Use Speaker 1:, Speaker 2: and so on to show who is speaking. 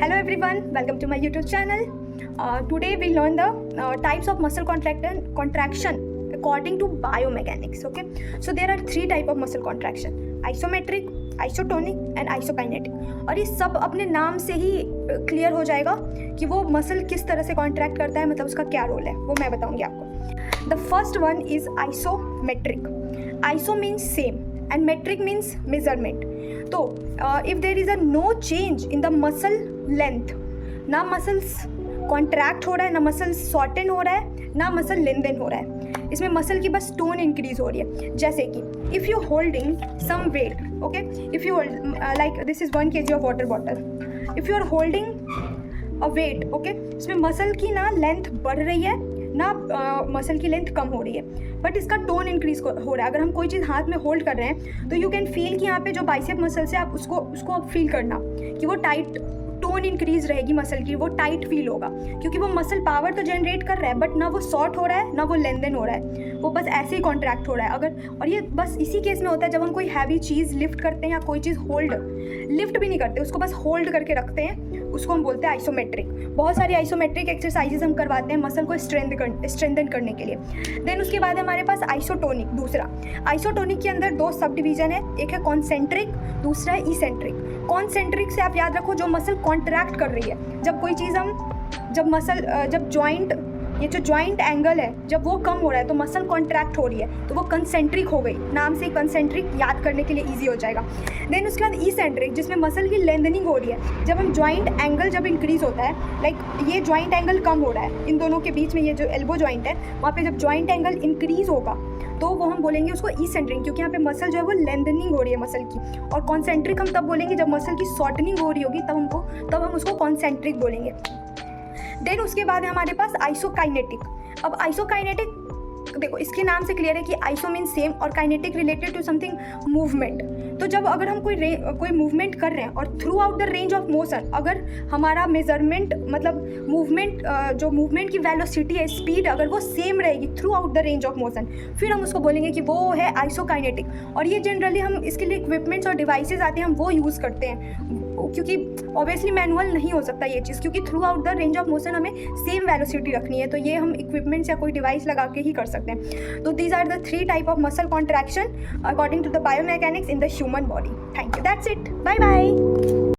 Speaker 1: Hello everyone, welcome to my YouTube channel. Today we learn the types of muscle contraction according to biomechanics. Okay, so there are three type of muscle contraction: isometric, isotonic and isokinetic. और ये सब अपने नाम से ही clear हो जाएगा कि वो मसल किस तरह से कॉन्ट्रैक्ट करता है, मतलब उसका क्या रोल है वो मैं बताऊंगी आपको. The first one is isometric. Iso means same and metric means measurement. तो if there is a no change in the muscle length, ना मसल्स कॉन्ट्रैक्ट हो रहा है, ना मसल्स शॉर्टन हो रहा है, ना मसल लेंथन हो रहा है, इसमें मसल की बस टोन इंक्रीज हो रही है. जैसे कि if you holding some weight, okay, if you hold like this is 1 kg of water bottle, if you are holding a weight, okay, इसमें मसल की ना लेंथ बढ़ रही है ना मसल की लेंथ कम हो रही है, बट इसका टोन इंक्रीज हो रहा है. अगर हम कोई चीज़ हाथ में होल्ड कर रहे हैं तो यू कैन फील कि यहाँ पे जो बाइसेप मसल से आप उसको आप फील करना कि वो टाइट, टोन इंक्रीज रहेगी मसल की, वो टाइट फील होगा क्योंकि वो मसल पावर तो जनरेट कर रहा है बट ना वो शॉर्ट हो रहा है ना वो लेंथन हो रहा है, वो बस ऐसे ही कॉन्ट्रैक्ट हो रहा है. अगर और ये बस इसी केस में होता है जब हम कोई हैवी चीज़ लिफ्ट करते हैं या कोई चीज़ लिफ्ट भी नहीं करते, उसको बस होल्ड करके रखते हैं, उसको हम बोलते हैं आइसोमेट्रिक. बहुत सारी आइसोमेट्रिक एक्सरसाइजेज हम करवाते हैं मसल को स्ट्रेंथन करने के लिए. देन उसके बाद हमारे पास आइसोटोनिक. दूसरा, आइसोटोनिक के अंदर दो सब डिवीजन है, एक है कॉन्सेंट्रिक, दूसरा है इसेंट्रिक. कॉन्सेंट्रिक से आप याद रखो जो मसल कॉन्ट्रैक्ट कर रही है, जब कोई चीज़ जब जॉइंट, ये जो जॉइंट एंगल है जब वो कम हो रहा है तो मसल कॉन्ट्रैक्ट हो रही है, तो वो कंसेंट्रिक हो गई. नाम से कंसेंट्रिक याद करने के लिए ईजी हो जाएगा. देन उसके बाद इसेंट्रिक, जिसमें मसल की लेंथनिंग हो रही है, जब हम जॉइंट एंगल जब इंक्रीज होता है, लाइक ये जॉइंट एंगल कम हो रहा है इन दोनों के बीच में, ये जो एल्बो जॉइंट है वहाँ पे जब जॉइंट एंगल इंक्रीज होगा तो वो हम बोलेंगे उसको इसेंट्रिक, क्योंकि यहाँ पे मसल जो है वो लेंथनिंग हो रही है मसल की. और कॉन्सेंट्रिक हम तब बोलेंगे जब मसल की शॉर्टनिंग हो रही होगी, तब हम उसको कॉन्सेंट्रिक बोलेंगे. देन उसके बाद है हमारे पास आइसोकाइनेटिक. अब आइसोकाइनेटिक देखो इसके नाम से क्लियर है कि आइसो मीन सेम और kinetic related to something movement. तो जब अगर हम कोई मूवमेंट कर रहे हैं और through out the range of motion, अगर हमारा मेजरमेंट मतलब मूवमेंट जो मूवमेंट की वेलोसिटी है, स्पीड, अगर वो सेम रहेगी through out the range of motion, फिर हम उसको बोलेंगे कि वो है आइसोकाइनेटिक. और ये जनरली हम इसके लिए इक्विपमेंट्स और डिवाइसेज आते हैं, हम वो यूज़ करते हैं क्योंकि ऑब्वियसली मैनुअल नहीं हो सकता ये चीज़, क्योंकि through out the range of motion हमें सेम वेलोसिटी रखनी है, तो ये हम इक्विपमेंट्स या कोई डिवाइस लगा के ही कर सकते हैं. तो these are the 3 type of muscle contraction according to the biomechanics in the human body. Thank you, that's it, bye bye.